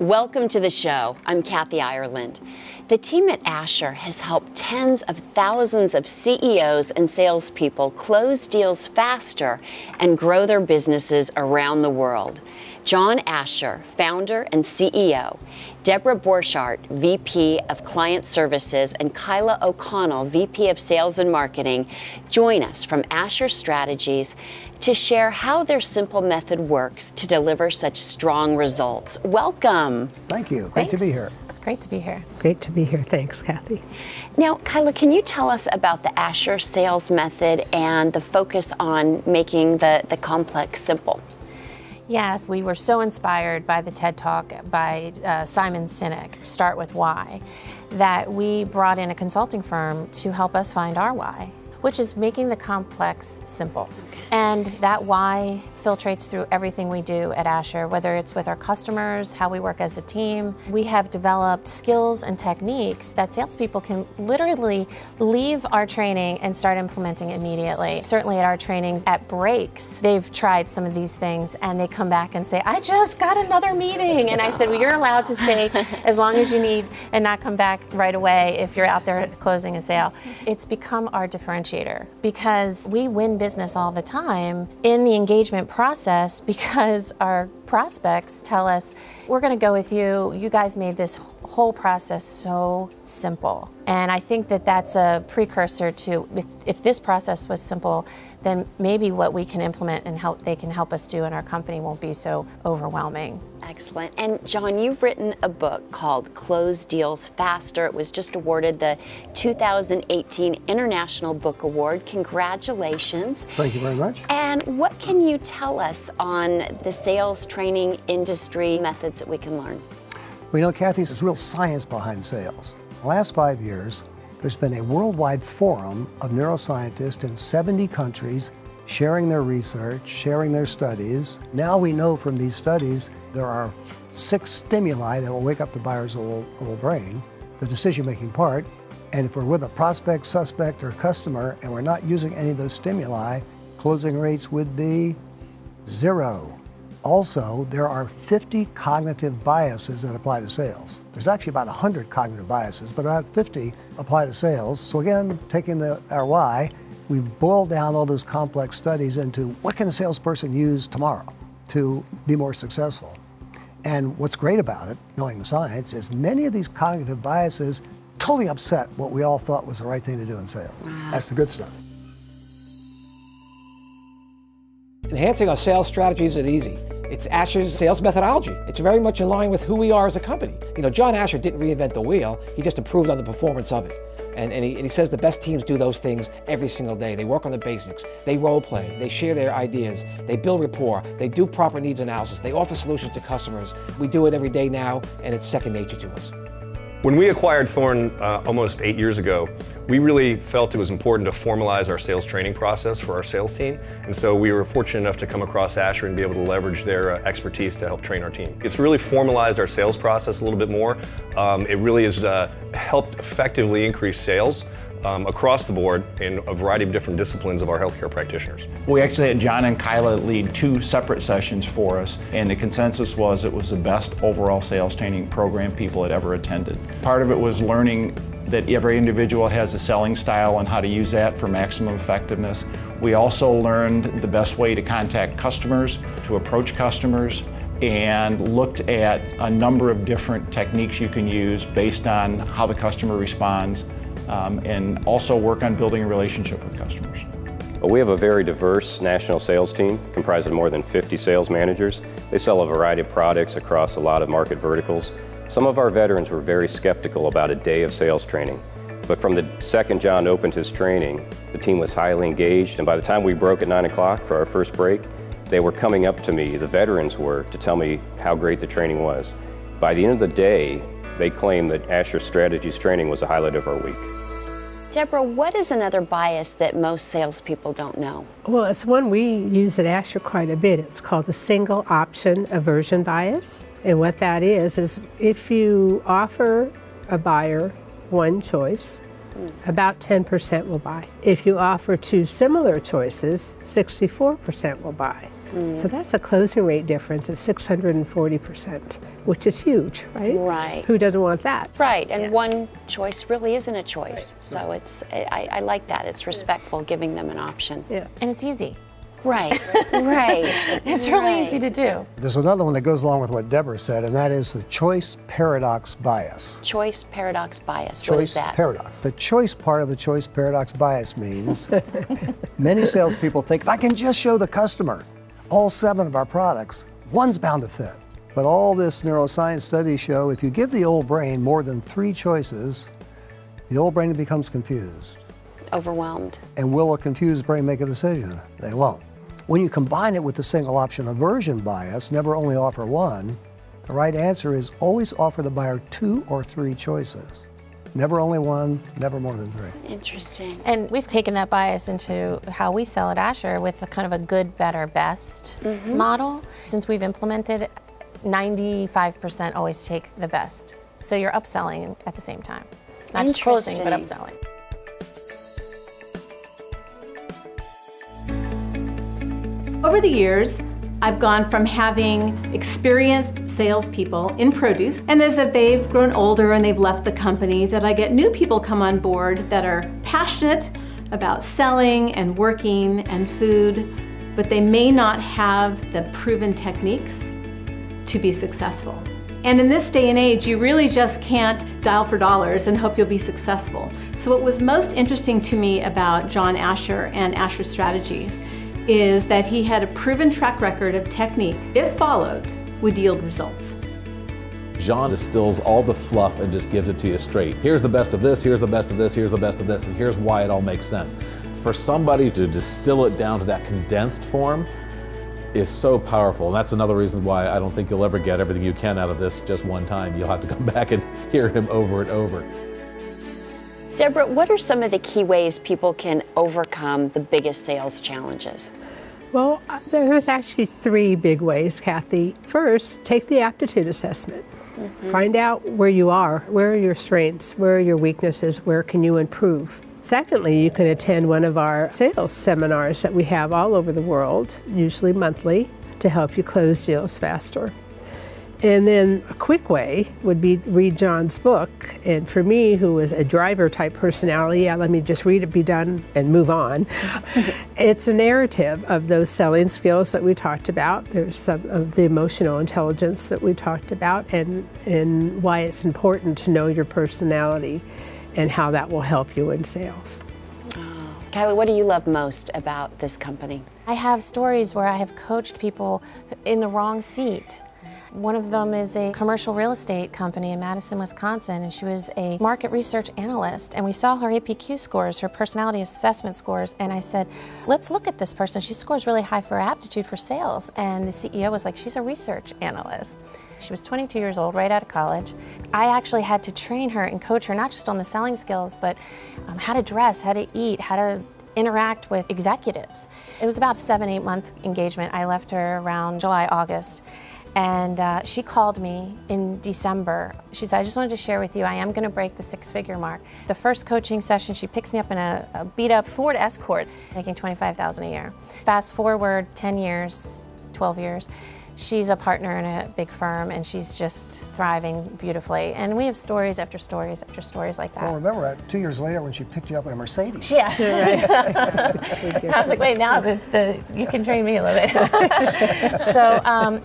Welcome to the show. I'm Kathy Ireland. The team at Asher has helped tens of thousands of CEOs and salespeople close deals faster and grow their businesses around the world. John Asher, founder and CEO, Deborah Borchardt, VP of Client Services, and Kyla O'Connell, VP of Sales and Marketing, join us from Asher Strategies to share how their simple method works to deliver such strong results. Welcome. Thank you. Great to be here. It's great to be here. Great to be here. Thanks, Kathy. Now, Kyla, can you tell us about the Asher sales method and the focus on making the complex simple? Yes, we were so inspired by the TED Talk by Simon Sinek, Start With Why, that we brought in a consulting firm to help us find our why, which is making the complex simple. And that why filtrates through everything we do at Asher, whether it's with our customers, how we work as a team. We have developed skills and techniques that salespeople can literally leave our training and start implementing immediately. Certainly at our trainings, at breaks, they've tried some of these things and they come back and say, I just got another meeting. And I said, well, you're allowed to stay as long as you need and not come back right away if you're out there closing a sale. It's become our differentiator because we win business all the time in the engagement process because our prospects tell us, we're going to go with you. You guys made this whole process so simple. And I think that that's a precursor to, if this process was simple, then maybe what we can implement and they can help us do in our company won't be so overwhelming. Excellent. And John, you've written a book called Close Deals Faster. It was just awarded the 2018 International Book Award. Congratulations. Thank you very much. And what can you tell us on the sales training industry methods that we can learn? Well, you know, Kathy, there's real science behind sales. In the last 5 years, there's been a worldwide forum of neuroscientists in 70 countries sharing their research, sharing their studies. Now we know from these studies there are 6 stimuli that will wake up the buyer's little brain, the decision-making part. And if we're with a prospect, suspect, or customer, and we're not using any of those stimuli, closing rates would be 0. Also, there are 50 cognitive biases that apply to sales. There's actually about 100 cognitive biases, but about 50 apply to sales. So again, taking our why, we boiled down all those complex studies into what can a salesperson use tomorrow to be more successful. And what's great about it, knowing the science, is many of these cognitive biases totally upset what we all thought was the right thing to do in sales. Wow. That's the good stuff. Enhancing our sales strategies is easy. It's Asher's sales methodology. It's very much in line with who we are as a company. You know, John Asher didn't reinvent the wheel, he just improved on the performance of it. And he says the best teams do those things every single day. They work on the basics, they role play, they share their ideas, they build rapport, they do proper needs analysis, they offer solutions to customers. We do it every day now, and it's second nature to us. When we acquired Thorne almost 8 years ago, we really felt it was important to formalize our sales training process for our sales team. And so we were fortunate enough to come across Asher and be able to leverage their expertise to help train our team. It's really formalized our sales process a little bit more. It really has helped effectively increase sales across the board in a variety of different disciplines of our healthcare practitioners. We actually had John and Kyla lead 2 separate sessions for us, and the consensus was it was the best overall sales training program people had ever attended. Part of it was learning that every individual has a selling style and how to use that for maximum effectiveness. We also learned the best way to contact customers, to approach customers, and looked at a number of different techniques you can use based on how the customer responds, and also work on building a relationship with customers. Well, we have a very diverse national sales team comprised of more than 50 sales managers. They sell a variety of products across a lot of market verticals. Some of our veterans were very skeptical about a day of sales training, but from the second John opened his training, the team was highly engaged, and by the time we broke at 9 o'clock for our first break, they were coming up to me, the veterans were, to tell me how great the training was. By the end of the day, they claimed that Asher Strategies training was the highlight of our week. Deborah, what is another bias that most salespeople don't know? Well, it's one we use at Asher quite a bit. It's called the single option aversion bias. And what that is if you offer a buyer one choice, about 10% will buy. If you offer 2 similar choices, 64% will buy. So that's a closing rate difference of 640%, which is huge, right? Right. Who doesn't want that? Right, and one choice really isn't a choice. So I like that. It's respectful, giving them an option. Yeah. And it's easy. Right, right. It's really easy to do. There's another one that goes along with what Deborah said, and that is the choice paradox bias. Choice paradox bias. What is Choice that? paradox. The choice part of the choice paradox bias means many salespeople think if I can just show the customer all 7 of our products, one's bound to fit. But all this neuroscience studies show if you give the old brain more than 3 choices, the old brain becomes confused. Overwhelmed. And will a confused brain make a decision? They won't. When you combine it with the single option aversion bias, never only offer one, the right answer is always offer the buyer 2 or 3 choices. Never only one, never more than 3. Interesting. And we've taken that bias into how we sell at Asher with a kind of a good, better, best model. Since we've implemented, 95% always take the best. So you're upselling at the same time. Not just closing, but upselling. Over the years, I've gone from having experienced salespeople in produce, and as they've grown older and they've left the company, that I get new people come on board that are passionate about selling and working and food, but they may not have the proven techniques to be successful. And in this day and age, you really just can't dial for dollars and hope you'll be successful. So what was most interesting to me about John Asher and Asher Strategies is that he had a proven track record of technique, if followed, would yield results. John distills all the fluff and just gives it to you straight. Here's the best of this, here's the best of this, here's the best of this, and here's why it all makes sense. For somebody to distill it down to that condensed form is so powerful. And that's another reason why I don't think you'll ever get everything you can out of this just one time. You'll have to come back and hear him over and over. Deborah, what are some of the key ways people can overcome the biggest sales challenges? Well, there's actually 3 big ways, Kathy. First, take the aptitude assessment. Find out where you are, where are your strengths, where are your weaknesses, where can you improve. Secondly, you can attend one of our sales seminars that we have all over the world, usually monthly, to help you close deals faster. And then a quick way would be read John's book. And for me, who is a driver type personality, let me just read it, be done, and move on. It's a narrative of those selling skills that we talked about. There's some of the emotional intelligence that we talked about, and why it's important to know your personality and how that will help you in sales. Kylie, what do you love most about this company? I have stories where I have coached people in the wrong seat. One of them is a commercial real estate company in Madison, Wisconsin, and she was a market research analyst. And we saw her APQ scores, her personality assessment scores, and I said, let's look at this person. She scores really high for aptitude for sales. And the CEO was like, she's a research analyst. She was 22 years old, right out of college. I actually had to train her and coach her, not just on the selling skills, but how to dress, how to eat, how to interact with executives. It was about a 7-8 month engagement. I left her around July, August. And she called me in December. She said, I just wanted to share with you, I am gonna break the 6-figure mark. The first coaching session, she picks me up in a beat up Ford Escort, making $25,000 a year. Fast forward 10 years, 12 years, she's a partner in a big firm and she's just thriving beautifully. And we have stories after stories after stories like that. Well, remember 2 years later when she picked you up in a Mercedes. Yes. I was like, wait, now you can train me a little bit. So,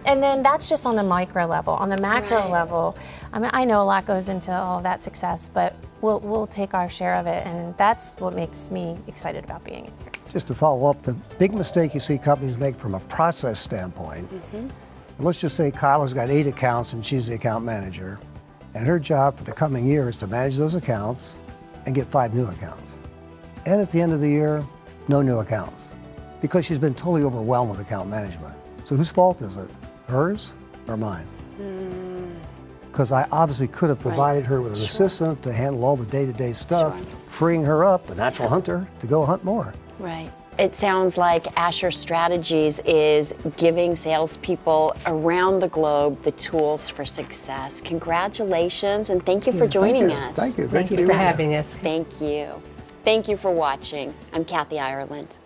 and then that's just on the micro level. On the macro level, I mean, I know a lot goes into all of that success, but we'll take our share of it, and that's what makes me excited about being here. Just to follow up, the big mistake you see companies make from a process standpoint, let's just say Kyla's got 8 accounts and she's the account manager, and her job for the coming year is to manage those accounts and get 5 new accounts. And at the end of the year, no new accounts, because she's been totally overwhelmed with account management. So whose fault is it? Hers or mine? Because I obviously could have provided her with an assistant to handle all the day-to-day stuff, freeing her up, the natural hunter, to go hunt more. Right. It sounds like Asher Strategies is giving salespeople around the globe the tools for success. Congratulations, and thank you for joining us. Thank you. Thank you for having us. Thank you. Thank you for watching. I'm Kathy Ireland.